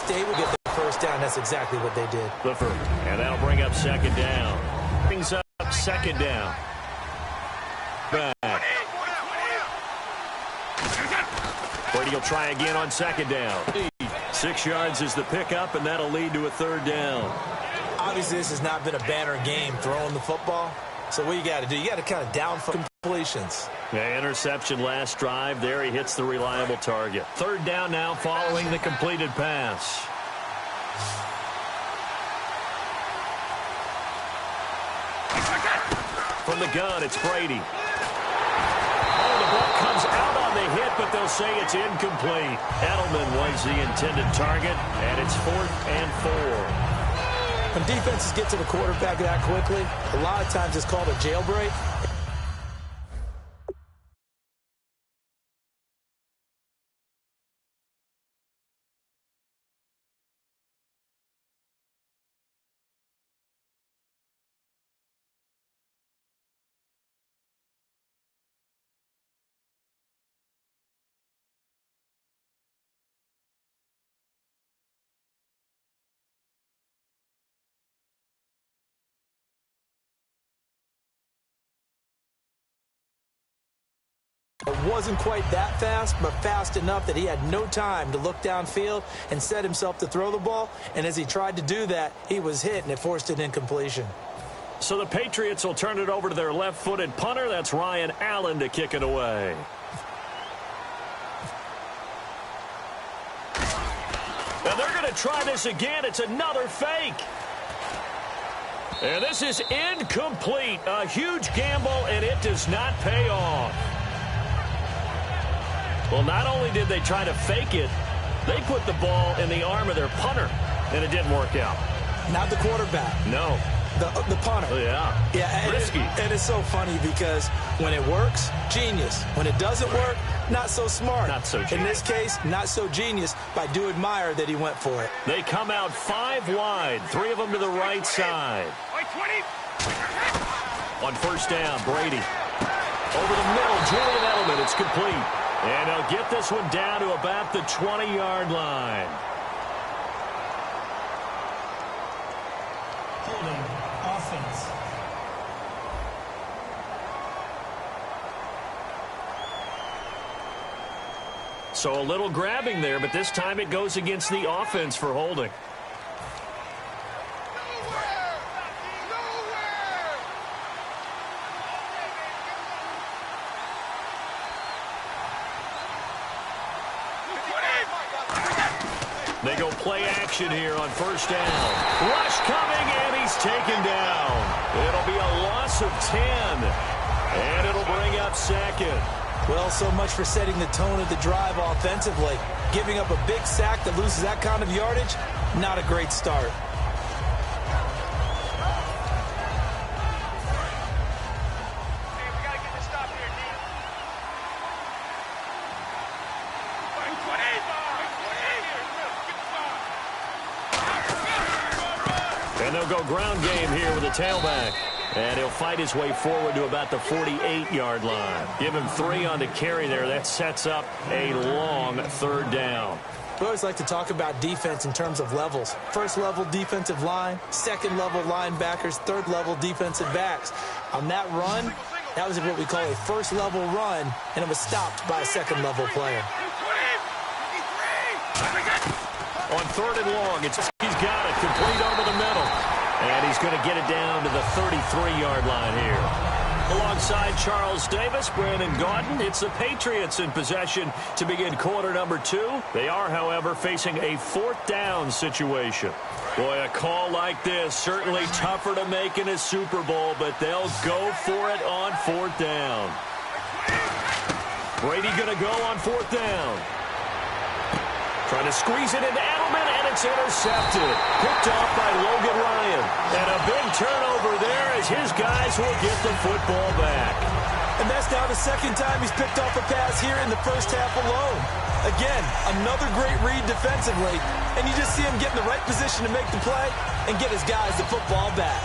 stay will get the first down. That's exactly what they did. Clifford, and that'll bring up second down. Brings up second down. Back. Brady will try again on second down. 6 yards is the pickup, and that'll lead to a third down. Obviously, this has not been a banner game throwing the football. So what you got to do, you got to kind of down completions. Yeah, interception last drive. There he hits the reliable target. Third down now following the completed pass. From the gun, it's Brady. Oh, the ball comes out on the hit, but they'll say it's incomplete. Edelman was the intended target, and it's 4th and 4. When defenses get to the quarterback that quickly, a lot of times it's called a jailbreak. It wasn't quite that fast, but fast enough that he had no time to look downfield and set himself to throw the ball. And as he tried to do that, he was hit, and it forced an incompletion. So the Patriots will turn it over to their left-footed punter. That's Ryan Allen to kick it away. And they're going to try this again. It's another fake. And this is incomplete. A huge gamble, and it does not pay off. Well, not only did they try to fake it, they put the ball in the arm of their punter, and it didn't work out. Not the quarterback. No. The punter. Oh, yeah. Yeah, risky. And it's so funny because when it works, genius. When it doesn't work, not so smart. Not so genius. In this case, not so genius, but I do admire that he went for it. They come out 5 wide, 3 of them to the right side. On first down, Brady. Over the middle, Julian Edelman. It's complete. And he'll get this one down to about the 20-yard line. Holding offense. So a little grabbing there, but this time it goes against the offense for holding. They go play action here on first down. Rush coming, and he's taken down. It'll be a loss of 10, and it'll bring up second. Well, so much for setting the tone of the drive offensively. Giving up a big sack that loses that kind of yardage, not a great start. And they'll go ground game here with a tailback. And he'll fight his way forward to about the 48-yard line. Give him 3 on the carry there. That sets up a long third down. We always like to talk about defense in terms of levels. First-level defensive line, second-level linebackers, third-level defensive backs. On that run, that was what we call a first-level run, and it was stopped by a second-level player. On third and long, he's got it complete over the middle. And he's going to get it down to the 33-yard line here. Alongside Charles Davis, Brandon Gaudin, it's the Patriots in possession to begin quarter number 2. They are, however, facing a 4th down situation. Boy, a call like this, certainly tougher to make in a Super Bowl, but they'll go for it on 4th down. Brady going to go on 4th down. Trying to squeeze it into Edelman, and it's intercepted. Picked off by Logan Ryan. And a big turnover there as his guys will get the football back. And that's now the second time he's picked off a pass here in the first half alone. Again, another great read defensively. And you just see him get in the right position to make the play and get his guys the football back.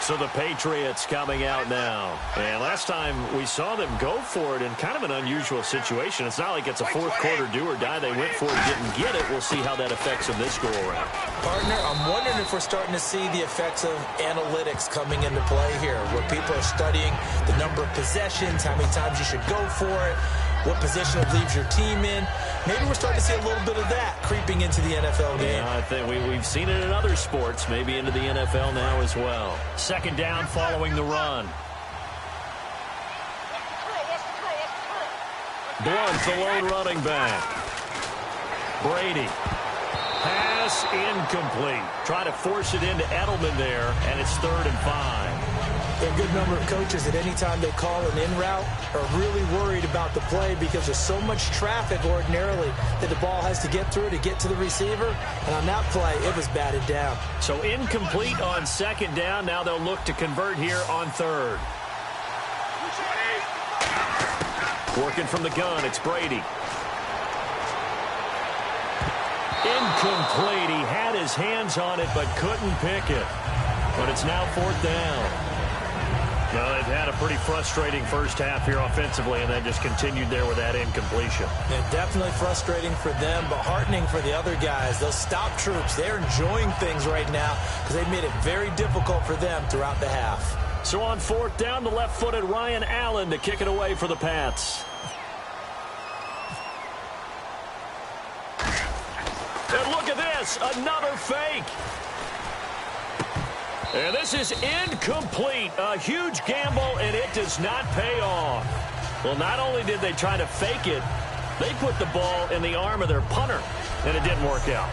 So the Patriots coming out now. And last time we saw them go for it in kind of an unusual situation. It's not like it's a fourth quarter do or die. They went for it, didn't get it. We'll see how that affects them this go-around. Partner, I'm wondering if we're starting to see the effects of analytics coming into play here, where people are studying the number of possessions, how many times you should go for it, what position it leaves your team in. Maybe we're starting to see a little bit of that creeping into the NFL game. Yeah, I think we've seen it in other sports, maybe into the NFL now as well. Second down following the run. Blunt, the lone running back. Brady. Pass incomplete. Try to force it into Edelman there, and it's 3rd and 5. A good number of coaches at any time they call an in route are really worried about the play because there's so much traffic ordinarily that the ball has to get through to get to the receiver. And on that play, it was batted down. So incomplete on second down. Now they'll look to convert here on 3rd. Working from the gun, it's Brady. Incomplete. He had his hands on it but couldn't pick it. But it's now 4th down. Well, they've had a pretty frustrating first half here offensively, and then just continued there with that incompletion. Yeah, definitely frustrating for them, but heartening for the other guys. Those stop troops, they're enjoying things right now because they've made it very difficult for them throughout the half. So on 4th down, the left-footed Ryan Allen to kick it away for the Pats. And look at this, another fake. And this is incomplete. A huge gamble, and it does not pay off. Well, not only did they try to fake it, they put the ball in the arm of their punter, and it didn't work out.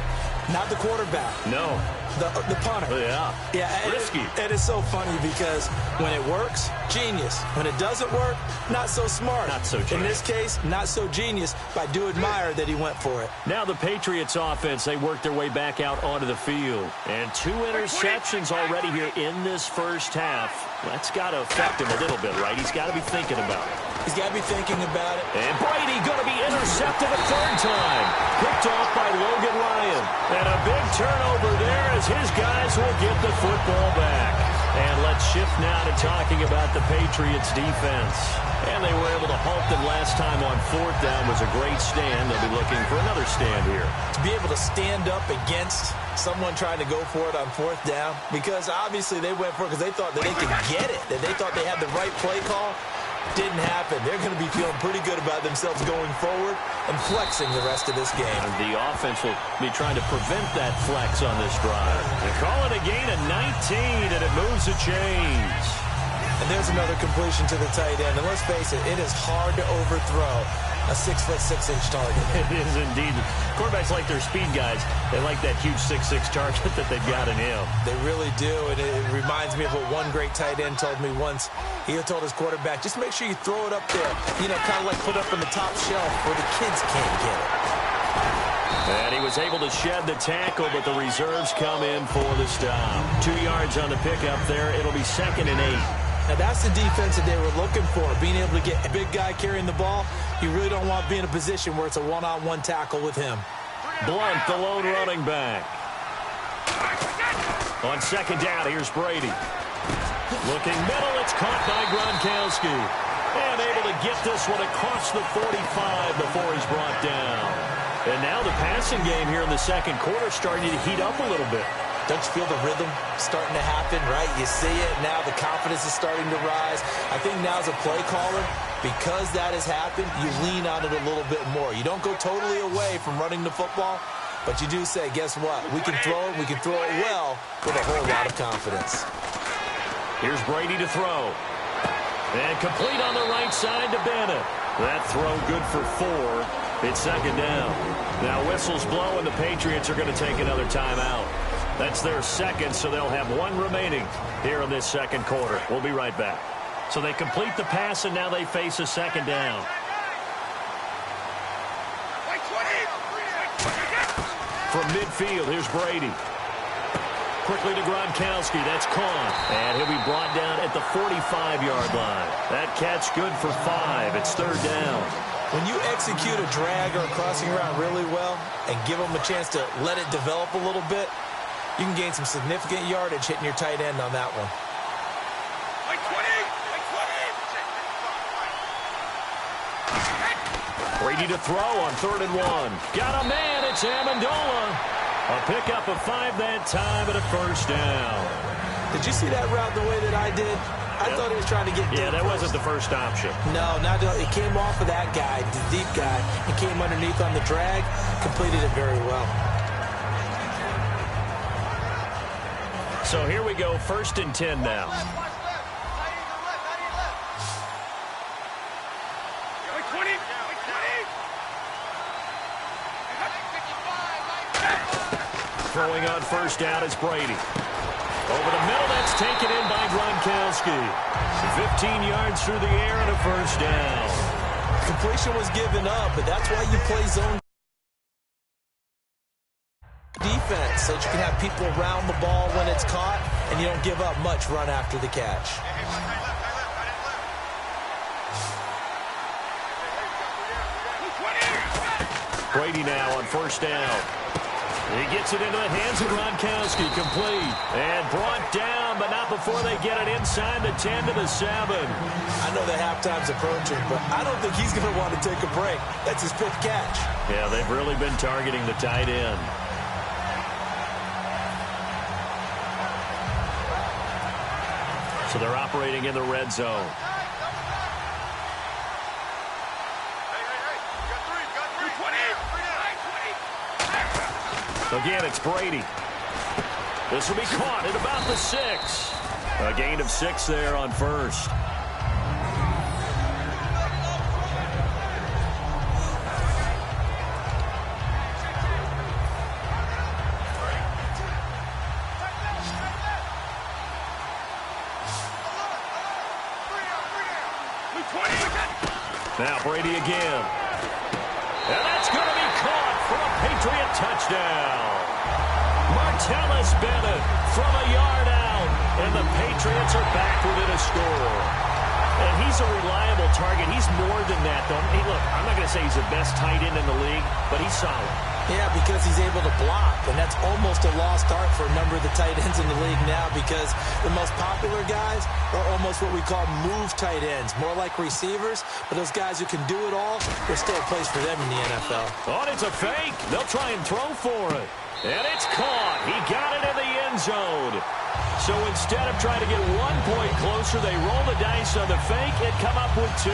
Not the quarterback. No. The punter. Yeah. Yeah. Risky. It is so funny because when it works, genius. When it doesn't work, not so smart. Not so genius. In this case, not so genius, but I do admire that he went for it. Now the Patriots offense, they work their way back out onto the field. And 2 interceptions already here in this first half. That's got to affect him a little bit, right? He's got to be thinking about it. He's got to be thinking about it. And Brady going to be intercepted a 3rd time. Picked off by Logan Ryan. And a big turnover there as his guys will get the football back. And let's shift now to talking about the Patriots defense. And they were able to halt them last time on 4th down. Was a great stand. They'll be looking for another stand here. To be able to stand up against someone trying to go for it on 4th down, because obviously they went for it because they thought that they could get it, that they thought they had the right play call. Didn't happen. They're going to be feeling pretty good about themselves going forward and flexing the rest of this game. The offense will be trying to prevent that flex on this drive. They call it a gain of 19, and it moves the chains. And there's another completion to the tight end. And let's face it, it is hard to overthrow a 6'6" target. It is indeed. Quarterbacks like their speed guys. They like that huge 6'6" target that they've got in him. They really do. And it reminds me of what one great tight end told me once. He told his quarterback, just make sure you throw it up there. You know, kind of like put up on the top shelf where the kids can't get it. And he was able to shed the tackle, but the reserves come in for the stop. 2 yards on the pickup there. It'll be 2nd and 8. Now, that's the defense that they were looking for, being able to get a big guy carrying the ball. You really don't want to be in a position where it's a one-on-one tackle with him. Blunt, the lone running back. On 2nd down, here's Brady. Looking middle, it's caught by Gronkowski. And able to get this one across the 45 before he's brought down. And now the passing game here in the second quarter starting to heat up a little bit. Don't you feel the rhythm starting to happen, right? You see it. Now the confidence is starting to rise. I think now as a play caller, because that has happened, you lean on it a little bit more. You don't go totally away from running the football, but you do say, guess what? We can throw it. We can throw it well with a whole lot of confidence. Here's Brady to throw. And complete on the right side to Bennett. That throw good for 4. It's 2nd down. Now whistles blow, and the Patriots are going to take another timeout. That's their 2nd, so they'll have 1 remaining here in this second quarter. We'll be right back. So they complete the pass, and now they face a 2nd down. From midfield, here's Brady. Quickly to Gronkowski. That's caught. And he'll be brought down at the 45-yard line. That catch good for 5. It's 3rd down. When you execute a drag or a crossing route really well and give them a chance to let it develop a little bit, you can gain some significant yardage hitting your tight end on that one. Brady to throw on 3rd and 1. Got a man. It's Amendola. A pickup of 5 that time and a first down. Did you see that route the way that I did? I thought he was trying to get deep. Yeah, that wasn't the first option. No, it came off of that guy, the deep guy, and came underneath on the drag. Completed it very well. So here we go, 1st and 10 now. Throwing on 1st down is Brady. Over the middle, that's taken in by Gronkowski. 15 yards through the air and a first down. Completion was given up, but that's why you play zone defense, so that you can have people around the ball when it's caught, and you don't give up much run after the catch. Brady now on 1st down. He gets it into the hands of Gronkowski, complete. And brought down, but not before they get it inside the 10 to the 7. I know the halftime's approaching, but I don't think he's going to want to take a break. That's his 5th catch. Yeah, they've really been targeting the tight end. So they're operating in the red zone. Again, it's Brady. This will be caught at about the 6. A gain of 6 there on 1st. Now Brady again. And that's going to be caught for a Patriot touchdown. Martellus Bennett from a yard out, and the Patriots are back within a score. And he's a reliable target. He's more than that, though. Hey, look, I'm not going to say he's the best tight end in the league, but he's solid. Yeah, because he's able to block, and that's almost a lost art for a number of the tight ends in the league now, because the most popular guys are almost what we call move tight ends, more like receivers, but those guys who can do it all, there's still a place for them in the NFL. Oh, it's a fake. They'll try and throw for it. And it's caught. He got it in the end zone. So instead of trying to get 1 point closer, they roll the dice on the fake and come up with 2.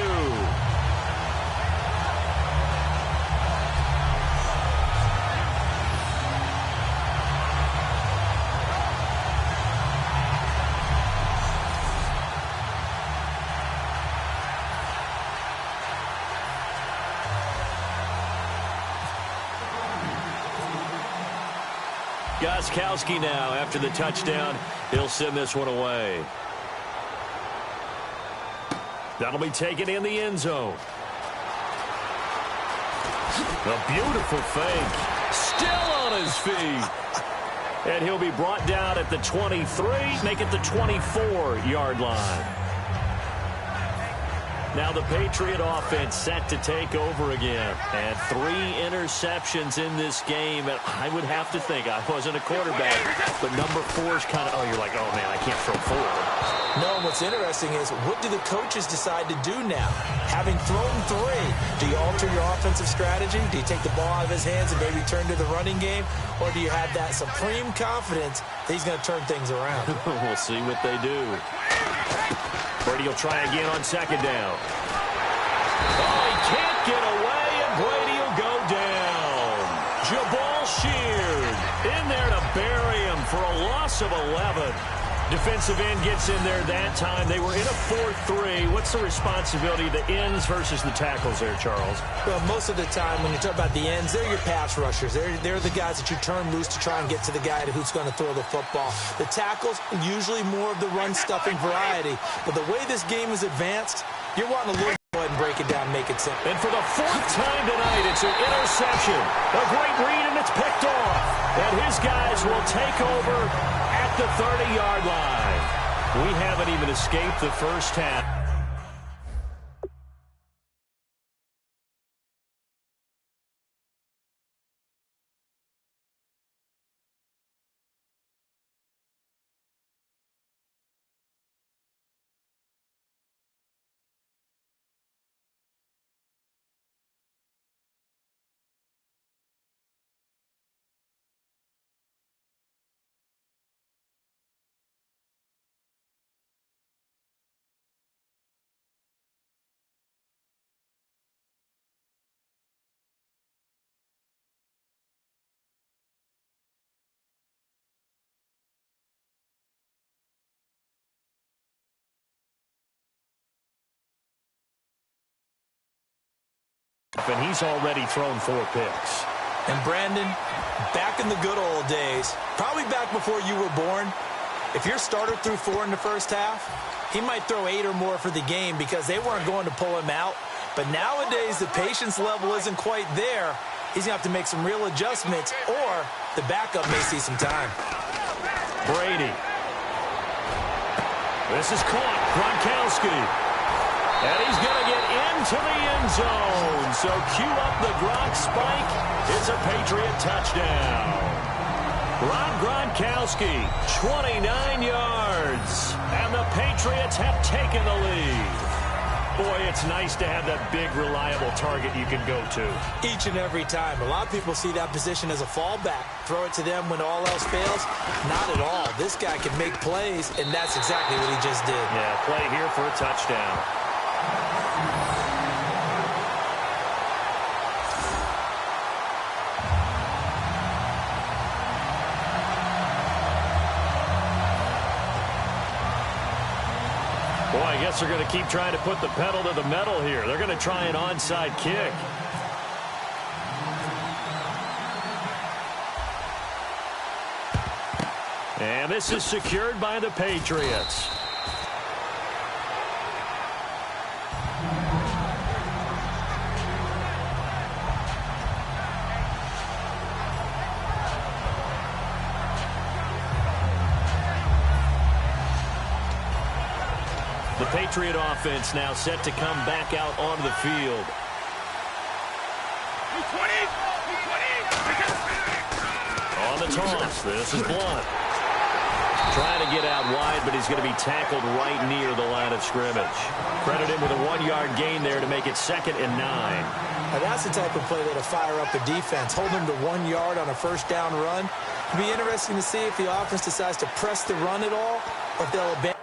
Gostkowski now, after the touchdown, he'll send this one away. That'll be taken in the end zone. A beautiful fake. Still on his feet. And he'll be brought down at the 23, make it the 24-yard line. Now the Patriot offense set to take over again. And 3 interceptions in this game. And I would have to think, I wasn't a quarterback, but number 4 is kind of, oh, you're like, oh, man, I can't throw 4. No, and what's interesting is, what do the coaches decide to do now? Having thrown 3, do you alter your offensive strategy? Do you take the ball out of his hands and maybe turn to the running game? Or do you have that supreme confidence that he's going to turn things around? We'll see what they do. Brady will try again on 2nd down. Oh, he can't get away, and Brady will go down. Jabal Sheard in there to bury him for a loss of 11. Defensive end gets in there that time. They were in a 4-3. What's the responsibility of the ends versus the tackles there, Charles? Well, most of the time when you talk about the ends, they're your pass rushers. They're the guys that you turn loose to try and get to the guy who's going to throw the football. The tackles, usually more of the run-stuffing variety. But the way this game is advanced, you're wanting to go ahead and break it down, make it simple. And for the 4th time tonight, it's an interception. A great read, and it's picked off. And his guys will take over at the 30-yard line. We haven't even escaped the first half. And he's already thrown 4 picks. And Brandon, back in the good old days, probably back before you were born, if your starter threw 4 in the first half, he might throw 8 or more for the game because they weren't going to pull him out. But nowadays, the patience level isn't quite there. He's going to have to make some real adjustments, or the backup may see some time. Brady. This is caught. Gronkowski. And he's going to get into the end zone. So cue up the Gronk spike. It's a Patriot touchdown. Rob Gronkowski, 29 yards. And the Patriots have taken the lead. Boy, it's nice to have that big, reliable target you can go to. Each and every time. A lot of people see that position as a fallback. Throw it to them when all else fails. Not at all. This guy can make plays, and that's exactly what he just did. Yeah, play here for a touchdown. Boy, I guess they're going to keep trying to put the pedal to the metal here. They're going to try an onside kick. And this is secured by the Patriots. The Patriot offense now set to come back out onto the field. On the toss, this is Blunt. Trying to get out wide, but he's going to be tackled right near the line of scrimmage. Credit him with a 1-yard gain there to make it 2nd and 9. Now that's the type of play that'll fire up a defense. Hold them to 1 yard on a first down run. It'll be interesting to see if the offense decides to press the run at all, or if they'll abandon.